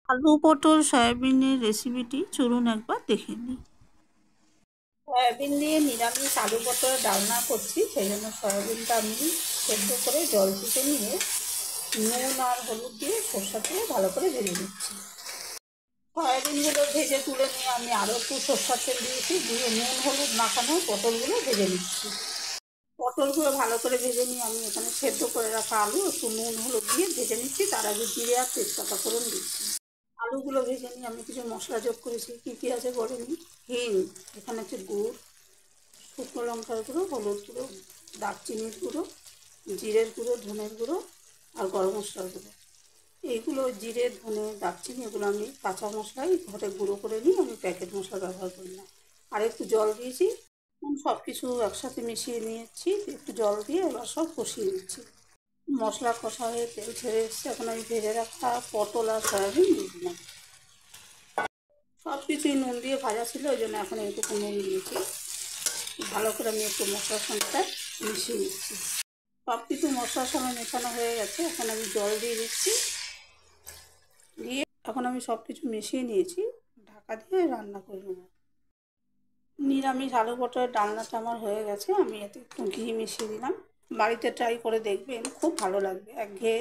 আলু পটল সয়াবিনের রেসিপিটি চলুন একবার দেখে নিই। সয়াবিন দিয়ে নিরামিষ আলু পটলের ডালনা করছি, সেই জন্য সয়াবিনটা আমি সেদ্ধ করে জল চিপে নিয়ে নুন আর হলুদ দিয়ে সরষা দিয়ে ভালো করে ভেজে নিচ্ছি। সয়াবিনগুলো ভেজে তুলে নিয়ে আমি আরও একটু সরষার তেল দিয়েছি, দিয়ে নুন হলুদ মাখানো পটলগুলো ভেজে নিচ্ছি। পটলগুলো ভালো করে ভেজে নিয়ে আমি এখানে সেদ্ধ করে রাখা আলু একটু নুন হলুদ দিয়ে ভেজে নিচ্ছি, তার আগে জিরে আর তেজপাতা ফোড়ন দিচ্ছি। আলুগুলো ভেজে নিয়ে আমি কিছু মশলা যোগ করেছি, কী কী আছে বলে নিই। হিং, এখানে হচ্ছে গুড়, শুকনো লঙ্কার গুঁড়ো, হলুদ গুঁড়ো, দারচিনির গুঁড়ো, জিরের গুঁড়ো, ধনের গুঁড়ো আর গরম মশলার গুঁড়ো। এইগুলো জিরে ধনে দারচিনি এগুলো আমি কাঁচা মশলাই ঘরে গুঁড়ো করে নিই, আমি প্যাকেট মশলা ব্যবহার করি না। আর একটু জল দিয়েছি, সব কিছু একসাথে মিশিয়ে নিয়েছি, একটু জল দিয়ে এবার সব কষিয়ে নিচ্ছি। মশলা কষা হয়ে তেল ছেড়ে এসছে, এখন আমি ভেজে রাখা পটল আর সয়াবিন দিয়ে দিলাম। সব কিছুই নুন দিয়ে ভাজা ছিল, ওই জন্য এখন এইটুকু নুন দিয়েছি। ভালো করে আমি একটু মশলার সঙ্গে মিশিয়ে নিচ্ছি। সব কিছু মশলার সঙ্গে মেশানো হয়ে গেছে, এখন আমি জল দিয়ে দিচ্ছি। দিয়ে এখন আমি সব কিছু মিশিয়ে নিয়েছি, ঢাকা দিয়ে রান্না করে নেব। নিরামিষ আলু পটলের ডালনাটা আমার হয়ে গেছে, আমি এতে একটু ঘি মিশিয়ে দিলাম। বাড়িতে ট্রাই করে দেখবেন, খুব ভালো লাগবে। একঘেয়ে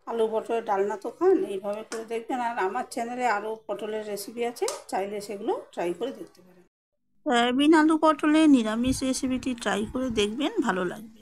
আলু পটলের ডালনা তো খান, এইভাবে করে দেখবেন। আর আমার চ্যানেলে আরও পটলের রেসিপি আছে, চাইলে সেগুলো ট্রাই করে দেখতে পারেন। সয়াবিন আলু পটলের নিরামিষ রেসিপিটি ট্রাই করে দেখবেন, ভালো লাগবে।